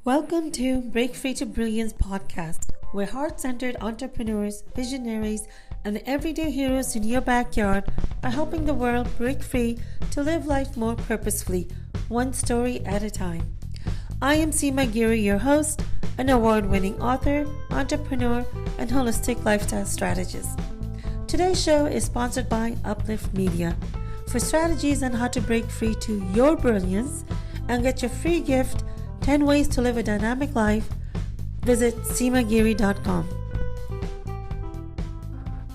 Welcome to Break Free to Brilliance podcast, where heart centered entrepreneurs, visionaries, and the everyday heroes in your backyard are helping the world break free to live life more purposefully, one story at a time. I am Seema Giri, your host, an award winning author, entrepreneur, and holistic lifestyle strategist. Today's show is sponsored by Uplift Media. For strategies on how to break free to your brilliance and get your free gift, 10 ways to live a dynamic life, visit seemagiri.com.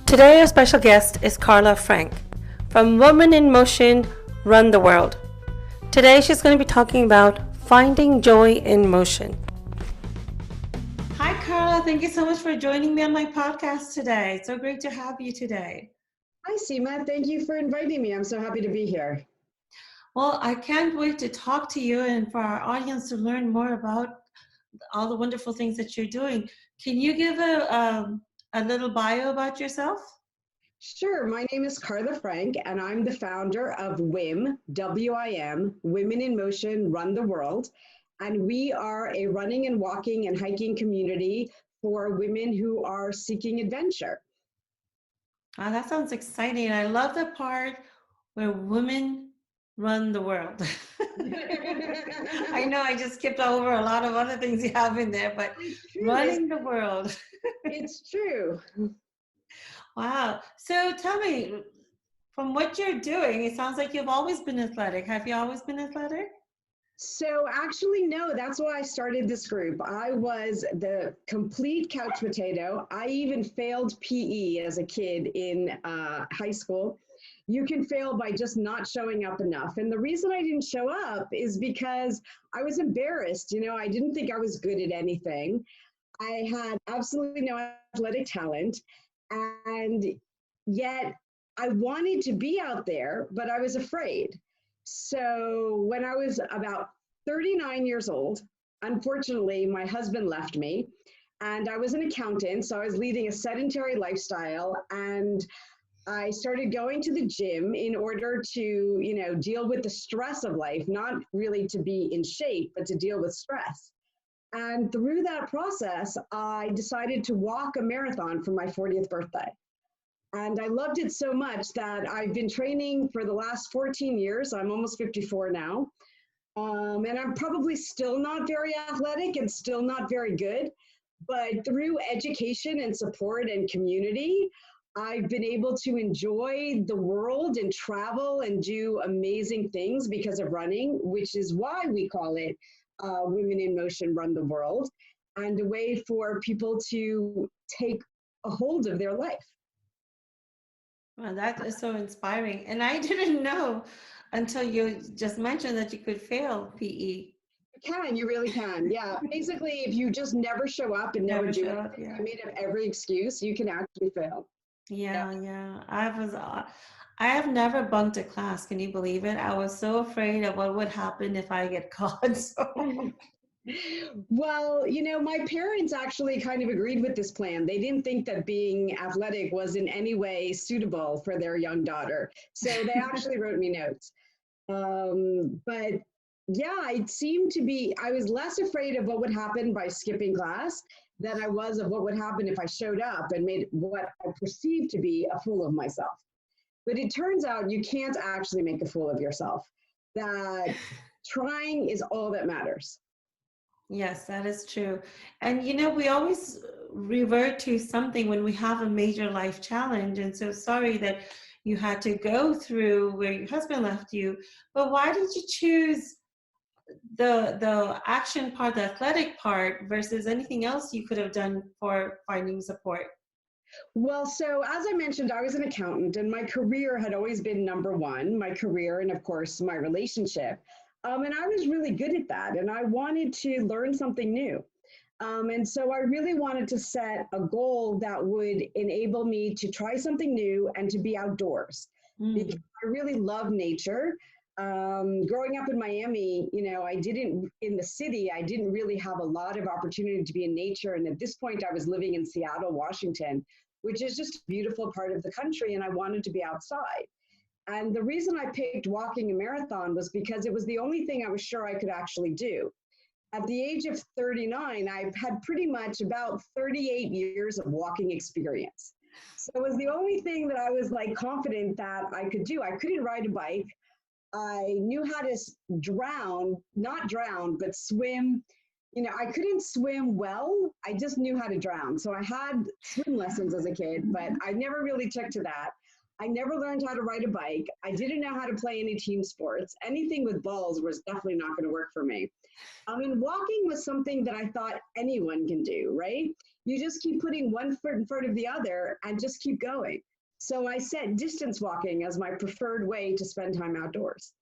Today our special guest is Carla Frank from Women in Motion Run the World. Today she's going to be talking about finding joy in motion. Hi Carla, thank you so much for joining me on my podcast today. It's so great to have you today. Hi Seema, thank you for inviting me. I'm so happy to be here. Well, I can't wait to talk to you and for our audience to learn more about all the wonderful things that you're doing. Can you give a little bio about yourself? Sure. My name is Carla Frank, and I'm the founder of WIM, W-I-M, Women in Motion Run the World. And we are a running and walking and hiking community for women who are seeking adventure. Oh, that sounds exciting. I love the part where women run the world. I know I just skipped over a lot of other things you have in there, but running the world. It's true. Wow. So tell me, from what you're doing, it sounds like you've always been athletic. Have you always been athletic? So actually, no, that's why I started this group. I was the complete couch potato. I even failed PE as a kid in high school. You can fail by just not showing up enough. And the reason I didn't show up is because I was embarrassed. I didn't think I was good at anything. I had absolutely no athletic talent. And yet I wanted to be out there, but I was afraid. So when I was about 39 years old, unfortunately, my husband left me and I was an accountant. So I was leading a sedentary lifestyle and I started going to the gym in order to, deal with the stress of life, not really to be in shape, but to deal with stress. And through that process, I decided to walk a marathon for my 40th birthday. And I loved it so much that I've been training for the last 14 years. I'm almost 54 now. And I'm probably still not very athletic and still not very good. But through education and support and community, I've been able to enjoy the world and travel and do amazing things because of running, which is why we call it Women in Motion Run the World, and a way for people to take a hold of their life. Well, that is so inspiring. And I didn't know until you just mentioned that you could fail PE. You really can. Yeah. Basically, if you just never show up and never do it, Yeah. you made up every excuse, you can actually fail. Yeah. I have never bunked a class. Can you believe it? I was so afraid of what would happen if I get caught. So. Well, my parents actually kind of agreed with this plan. They didn't think that being athletic was in any way suitable for their young daughter. So they actually wrote me notes. But yeah, I was less afraid of what would happen by skipping class than I was of what would happen if I showed up and made what I perceived to be a fool of myself. But it turns out you can't actually make a fool of yourself. That trying is all that matters. Yes, that is true. And we always revert to something when we have a major life challenge. And so sorry that you had to go through where your husband left you. But why did you choose the action part, the athletic part, versus anything else you could have done for finding support? Well, so as I mentioned, I was an accountant and my career had always been number one, my career and of course my relationship. And I was really good at that and I wanted to learn something new. And so I really wanted to set a goal that would enable me to try something new and to be outdoors. Because I really love nature. Growing up in Miami, in the city, I didn't really have a lot of opportunity to be in nature. And at this point, I was living in Seattle, Washington, which is just a beautiful part of the country. And I wanted to be outside. And the reason I picked walking a marathon was because it was the only thing I was sure I could actually do. at the age of 39, I've had pretty much about 38 years of walking experience. So it was the only thing that I was like confident that I could do. I couldn't ride a bike. I knew how to not drown, but swim. You know, I couldn't swim well. I just knew how to drown. So I had swim lessons as a kid, but I never really took to that. I never learned how to ride a bike. I didn't know how to play any team sports. Anything with balls was definitely not going to work for me. I mean, walking was something that I thought anyone can do, right? You just keep putting one foot in front of the other and just keep going. So I set distance walking as my preferred way to spend time outdoors.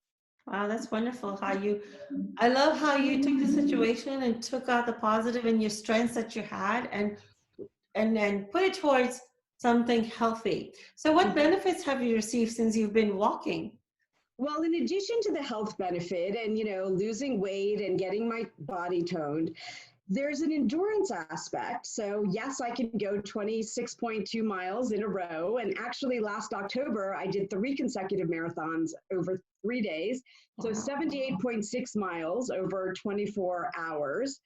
Wow, that's wonderful. I love how you took the situation and took out the positive and your strengths that you had and then put it towards something healthy. So what benefits have you received since you've been walking? Well, in addition to the health benefit and, losing weight and getting my body toned, there's an endurance aspect. So yes, I can go 26.2 miles in a row. And actually last October, I did 3 consecutive marathons over 3 days. So 78.6 miles over 24 hours.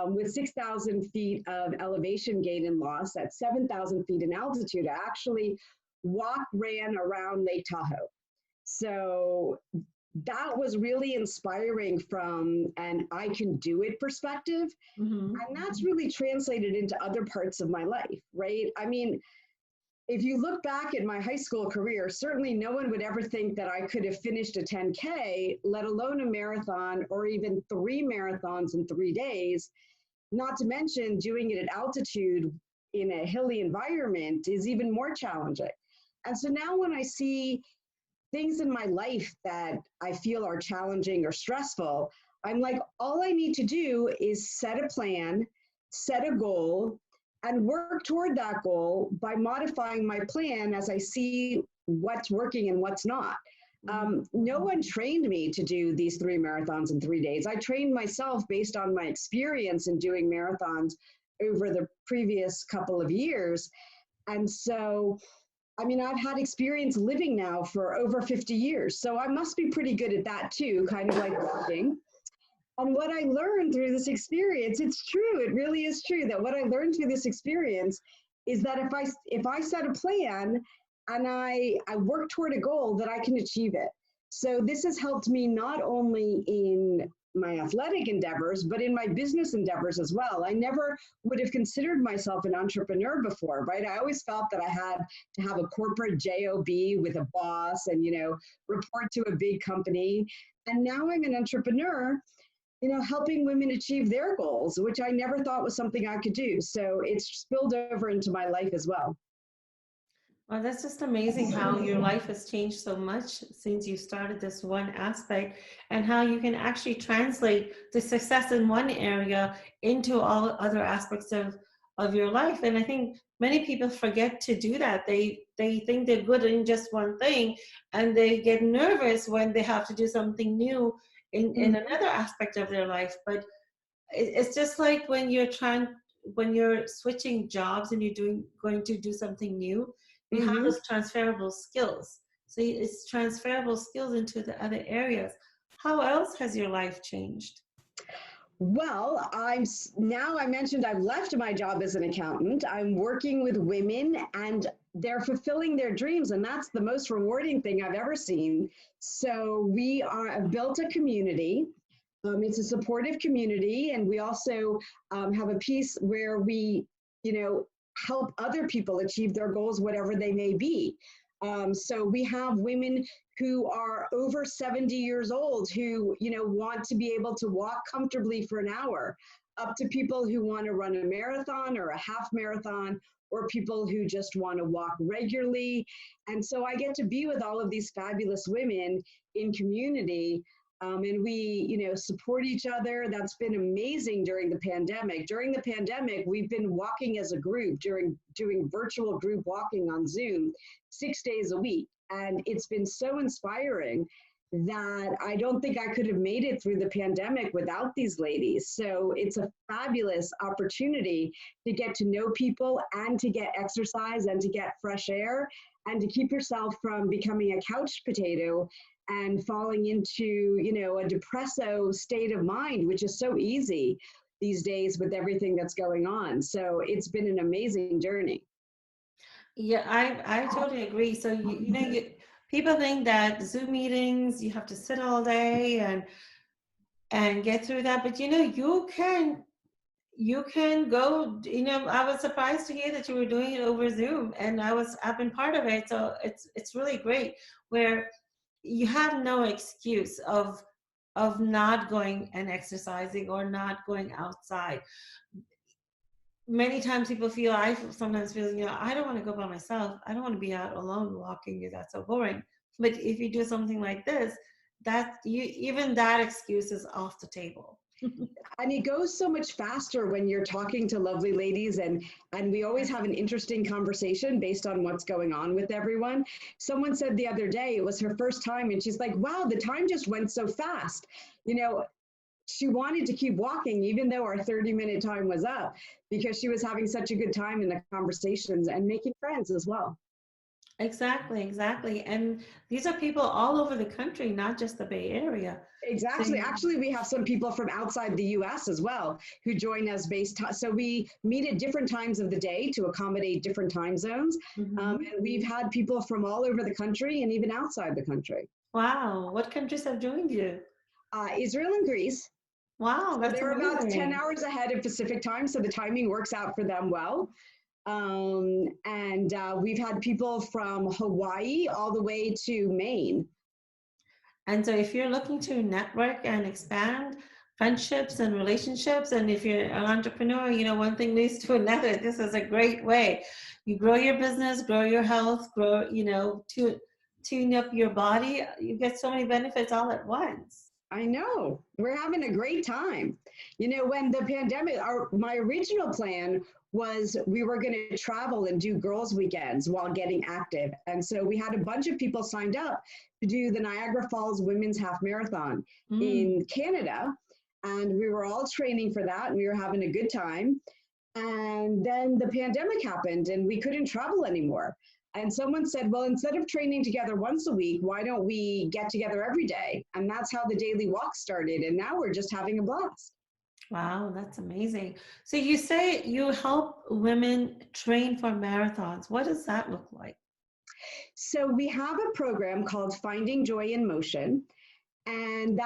With 6,000 feet of elevation gain and loss at 7,000 feet in altitude. I actually ran around Lake Tahoe. So that was really inspiring from an I can do it perspective. Mm-hmm. And that's really translated into other parts of my life, right? I mean, if you look back at my high school career, certainly no one would ever think that I could have finished a 10K, let alone a marathon or even 3 marathons in 3 days. Not to mention doing it at altitude in a hilly environment is even more challenging. And so now when I see things in my life that I feel are challenging or stressful, I'm like, all I need to do is set a plan, set a goal, and work toward that goal by modifying my plan as I see what's working and what's not. No one trained me to do these 3 marathons in 3 days. I trained myself based on my experience in doing marathons over the previous couple of years. And so, I mean, I've had experience living now for over 50 years. So I must be pretty good at that too, kind of like walking. And what I learned through this experience, it's true, it really is true that what I learned through this experience is that if I set a plan and I work toward a goal, that I can achieve it. So this has helped me not only in my athletic endeavors, but in my business endeavors as well. I never would have considered myself an entrepreneur before, right? I always felt that I had to have a corporate job with a boss and, report to a big company. And now I'm an entrepreneur, helping women achieve their goals, which I never thought was something I could do. So it's spilled over into my life as well. Well, that's just amazing how your life has changed so much since you started this one aspect and how you can actually translate the success in one area into all other aspects of your life. And I think many people forget to do that. They think they're good in just one thing and they get nervous when they have to do something new in another aspect of their life. But it's just like when you're switching jobs and you're going to do something new, you have those transferable skills. So it's transferable skills into the other areas. How else has your life changed? Well, I mentioned I've left my job as an accountant. I'm working with women and they're fulfilling their dreams. And that's the most rewarding thing I've ever seen. So I've built a community. It's a supportive community. And we also have a piece where we, help other people achieve their goals, whatever they may be. So we have women who are over 70 years old who, want to be able to walk comfortably for an hour, up to people who want to run a marathon or a half marathon, or people who just want to walk regularly. And so I get to be with all of these fabulous women in community. And we, support each other. That's been amazing during the pandemic. During the pandemic, we've been walking as a group, doing virtual group walking on Zoom 6 days a week. And it's been so inspiring that I don't think I could have made it through the pandemic without these ladies. So it's a fabulous opportunity to get to know people and to get exercise and to get fresh air and to keep yourself from becoming a couch potato and falling into, a depresso state of mind, which is so easy these days with everything that's going on. So it's been an amazing journey. Yeah, I totally agree. So people think that Zoom meetings you have to sit all day and get through that, but you can go. I was surprised to hear that you were doing it over Zoom, and I've been part of it, so it's really great where you have no excuse of not going and exercising or not going outside. Many times people feel, sometimes feel, I don't want to go by myself. I don't want to be out alone walking. That's so boring. But if you do something like this, even that excuse is off the table. And it goes so much faster when you're talking to lovely ladies, and we always have an interesting conversation based on what's going on with everyone. Someone said the other day it was her first time, and she's like, wow, the time just went so fast. She wanted to keep walking even though our 30-minute time was up, because she was having such a good time in the conversations and making friends as well. Exactly. And these are people all over the country, not just the Bay Area. Exactly. Actually, we have some people from outside the US as well who join us so we meet at different times of the day to accommodate different time zones. And we've had people from all over the country and even outside the country. Wow. What countries have joined you? Israel and Greece. Wow, that's they're amazing. About 10 hours ahead of Pacific time, so the timing works out for them well. And we've had people from Hawaii all the way to Maine. And so if you're looking to network and expand friendships and relationships, and if you're an entrepreneur, one thing leads to another. This is a great way. You grow your business, grow your health, tune up your body. You get so many benefits all at once. I know. We're having a great time. When the pandemic, my original plan was we were going to travel and do girls' weekends while getting active. And so we had a bunch of people signed up to do the Niagara Falls Women's Half Marathon in Canada. And we were all training for that, and we were having a good time. And then the pandemic happened and we couldn't travel anymore. And someone said, well, instead of training together once a week, why don't we get together every day? And that's how the daily walk started. And now we're just having a blast. Wow, that's amazing. So you say you help women train for marathons. What does that look like? So we have a program called Finding Joy in Motion. And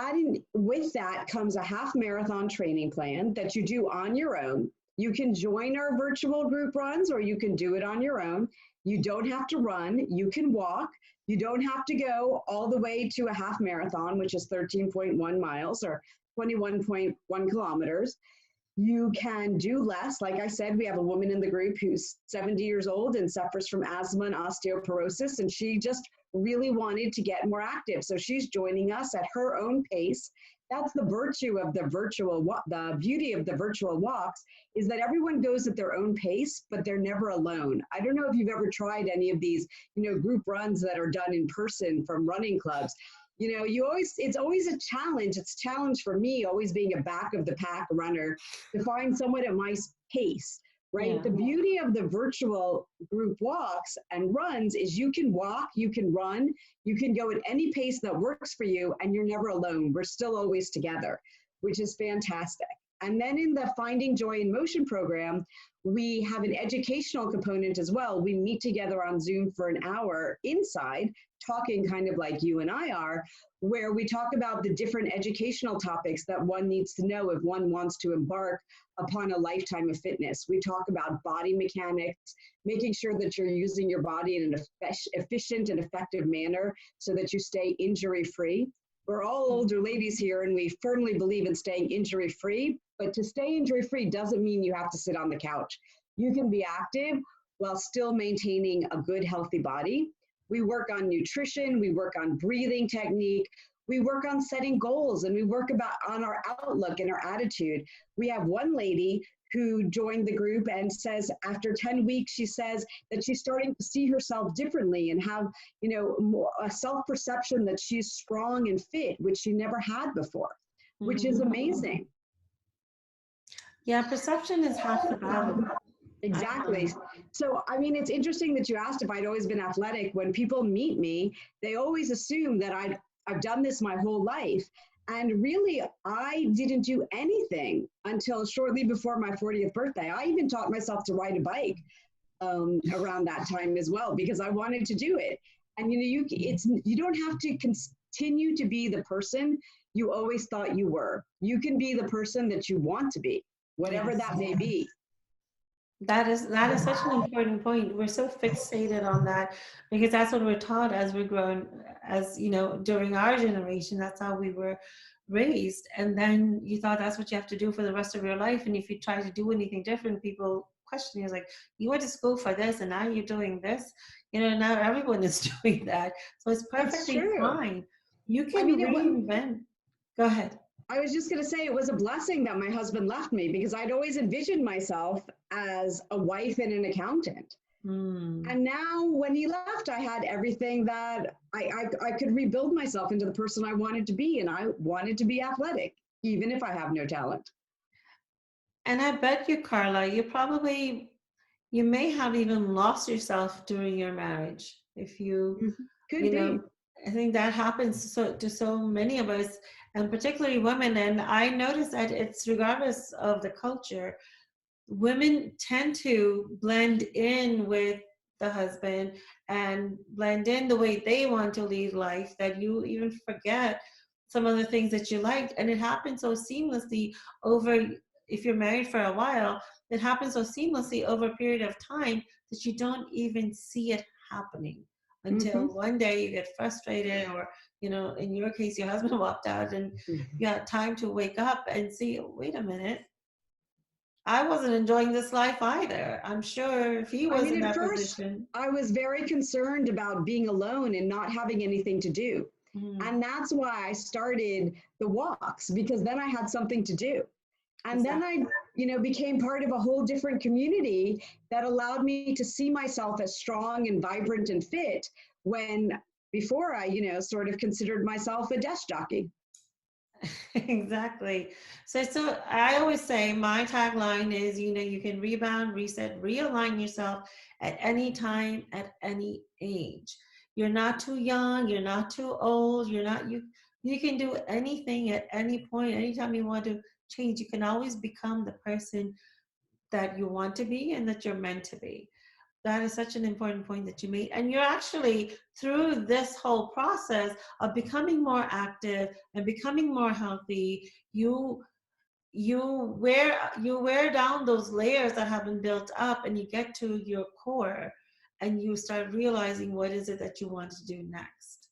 with that comes a half marathon training plan that you do on your own. You can join our virtual group runs or you can do it on your own. You don't have to run, you can walk. You don't have to go all the way to a half marathon, which is 13.1 miles or 21.1 kilometers. You can do less. Like I said, we have a woman in the group who's 70 years old and suffers from asthma and osteoporosis, and she just really wanted to get more active. So she's joining us at her own pace. That's the virtue of the beauty of the virtual walks is that everyone goes at their own pace, but they're never alone. I don't know if you've ever tried any of these, group runs that are done in person from running clubs. It's always a challenge. It's a challenge for me, always being a back of the pack runner, to find someone at my pace, right? Yeah. The beauty of the virtual group walks and runs is you can walk, you can run, you can go at any pace that works for you, and you're never alone. We're still always together, which is fantastic. And then in the Finding Joy in Motion program, we have an educational component as well. We meet together on Zoom for an hour inside, talking kind of like you and I are, where we talk about the different educational topics that one needs to know if one wants to embark upon a lifetime of fitness. We talk about body mechanics, making sure that you're using your body in an efficient and effective manner so that you stay injury-free. We're all older ladies here, and we firmly believe in staying injury-free, but to stay injury-free doesn't mean you have to sit on the couch. You can be active while still maintaining a good, healthy body. We work on nutrition, we work on breathing technique, we work on setting goals, and we work on our outlook and our attitude. We have one lady who joined the group and says after 10 weeks, she says that she's starting to see herself differently and have, more, a self-perception that she's strong and fit, which she never had before, which is amazing. Yeah, perception is half the battle. Exactly. So, it's interesting that you asked if I'd always been athletic. When people meet me, they always assume that I've done this my whole life. And really, I didn't do anything until shortly before my 40th birthday. I even taught myself to ride a bike around that time as well, because I wanted to do it. And you don't have to continue to be the person you always thought you were. You can be the person that you want to be, whatever Yes. that may be. That is such an important point. We're so fixated on that because that's what we're taught as we're grown, as you know, during our generation, that's how we were raised. And then you thought that's what you have to do for the rest of your life. And if you try to do anything different, people question you, like, you went to school for this and now you're doing this. You know, now everyone is doing that. So it's It's perfectly true. fine. You I can mean, reinvent. Go ahead. I was just going to say it was a blessing that my husband left me, because I'd always envisioned myself as a wife and an accountant. Hmm. And now when he left, I had everything that I could rebuild myself into the person I wanted to be. And I wanted to be athletic, even if I have no talent. And I bet you, Carla, you may have even lost yourself during your marriage. If you, Could you be. know, I think that happens to so many of us, and particularly women. And I notice that it's regardless of the culture, women tend to blend in with the husband and blend in the way they want to lead life, that you even forget some of the things that you liked. And it happens so seamlessly over, if you're married for a while, it happens so seamlessly over a period of time that you don't even see it happening Mm-hmm. until one day you get frustrated, or you know, in your case, your husband walked out and you had time to wake up and see, wait a minute, I wasn't enjoying this life either. I'm sure if he I was mean, in at that first, position. I was very concerned about being alone and not having anything to do. Mm, And that's why I started the walks, because then I had something to do. And then exactly. I, became part of a whole different community that allowed me to see myself as strong and vibrant and fit, when before I, sort of considered myself a desk jockey. Exactly. So I always say my tagline is, you know, you can rebound, reset, realign yourself at any time, at any age. You're not too young, you're not too old, you can do anything at any point, anytime you want to change. You can always become the person that you want to be and that you're meant to be. That is such an important point that you made. And you're actually, through this whole process of becoming more active and becoming more healthy, you wear down those layers that have been built up, and you get to your core and you start realizing what is it that you want to do next.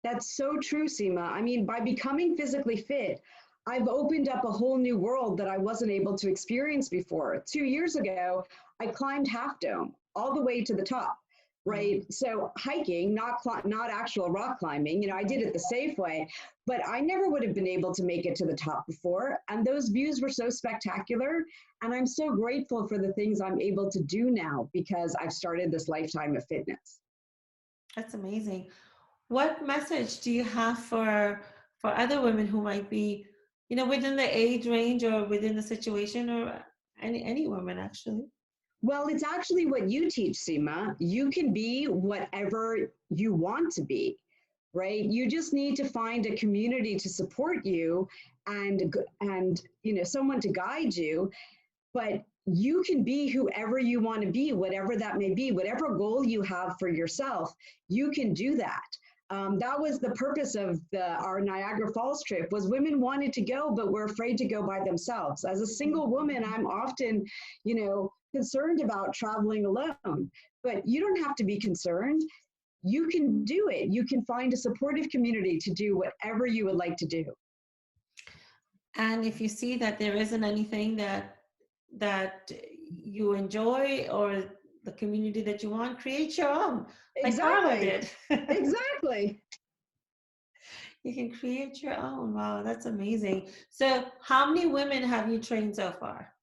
That's so true, Seema. I mean, by becoming physically fit, I've opened up a whole new world that I wasn't able to experience before. 2 years ago, I climbed Half Dome all the way to the top, right? Mm. So hiking, not actual rock climbing. I did it the safe way, but I never would have been able to make it to the top before. And those views were so spectacular. And I'm so grateful for the things I'm able to do now because I've started this lifetime of fitness. That's amazing. What message do you have for other women who might be, you know, within the age range or within the situation, or any woman actually? Well, it's actually what you teach, Seema. You can be whatever you want to be, right? You just need to find a community to support you and someone to guide you, but you can be whoever you want to be, whatever that may be, whatever goal you have for yourself, you can do that. That was the purpose of our Niagara Falls trip. Was women wanted to go, but were afraid to go by themselves. As a single woman, I'm often, concerned about traveling alone. But you don't have to be concerned. You can do it. You can find a supportive community to do whatever you would like to do. And if you see that there isn't anything that you enjoy or the community that you want, create your own, like Carla Exactly. did. Exactly. You can create your own. Wow, that's amazing. So, how many women have you trained so far?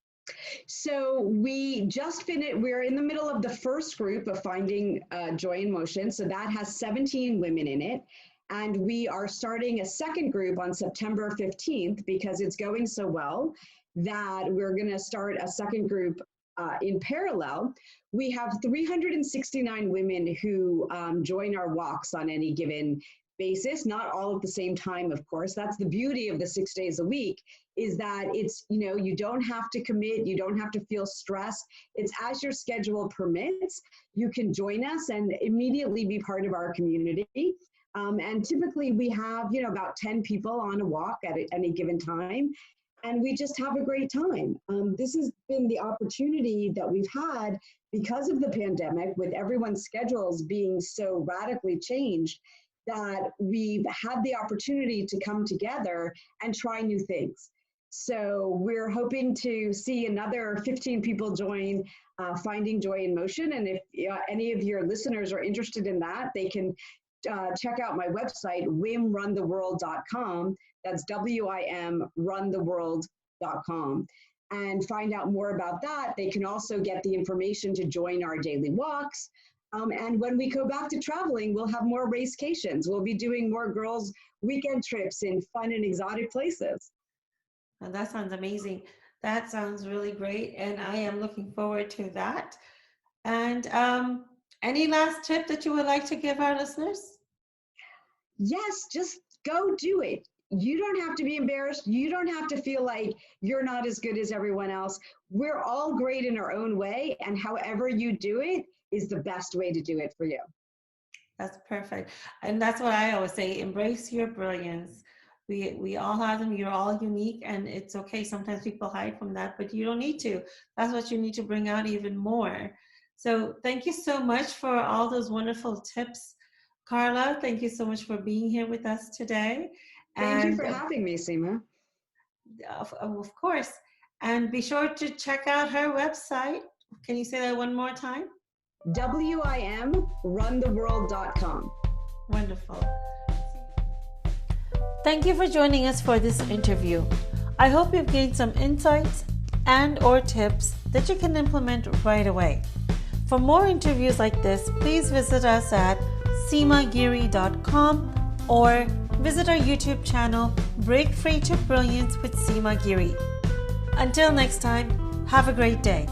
So we just finished, we're in the middle of the first group of Finding Joy in Motion. So that has 17 women in it. And we are starting a second group on September 15th because it's going so well that we're going to start a second group in parallel. We have 369 women who join our walks on any given basis, not all at the same time, of course. That's the beauty of the 6 days a week, is that it's, you don't have to commit, you don't have to feel stressed. It's as your schedule permits, you can join us and immediately be part of our community. And typically we have, about 10 people on a walk at any given time. And we just have a great time. This has been the opportunity that we've had because of the pandemic, with everyone's schedules being so radically changed, that we've had the opportunity to come together and try new things. So we're hoping to see another 15 people join Finding Joy in Motion. And if any of your listeners are interested in that, they can check out my website, wimruntheworld.com. That's WIM runtheworld.com, and find out more about that. They can also get the information to join our daily walks. And when we go back to traveling, we'll have more racecations. We'll be doing more girls' weekend trips in fun and exotic places. And that sounds amazing. That sounds really great. And I am looking forward to that. And any last tip that you would like to give our listeners? Yes, just go do it. You don't have to be embarrassed. You don't have to feel like you're not as good as everyone else. We're all great in our own way. And however you do it is the best way to do it for you. That's perfect. And that's what I always say, embrace your brilliance. We all have them. You're all unique, and it's okay. Sometimes people hide from that, but you don't need to. That's what you need to bring out even more. So thank you so much for all those wonderful tips, Carla. Thank you so much for being here with us today. Thank you for having me, Seema. Of course. And be sure to check out her website. Can you say that one more time? WIMruntheworld.com. Wonderful. Thank you for joining us for this interview. I hope you've gained some insights and/or tips that you can implement right away. For more interviews like this, please visit us at seemagiri.com or visit our YouTube channel, Break Free to Brilliance with Seema Giri. Until next time, have a great day.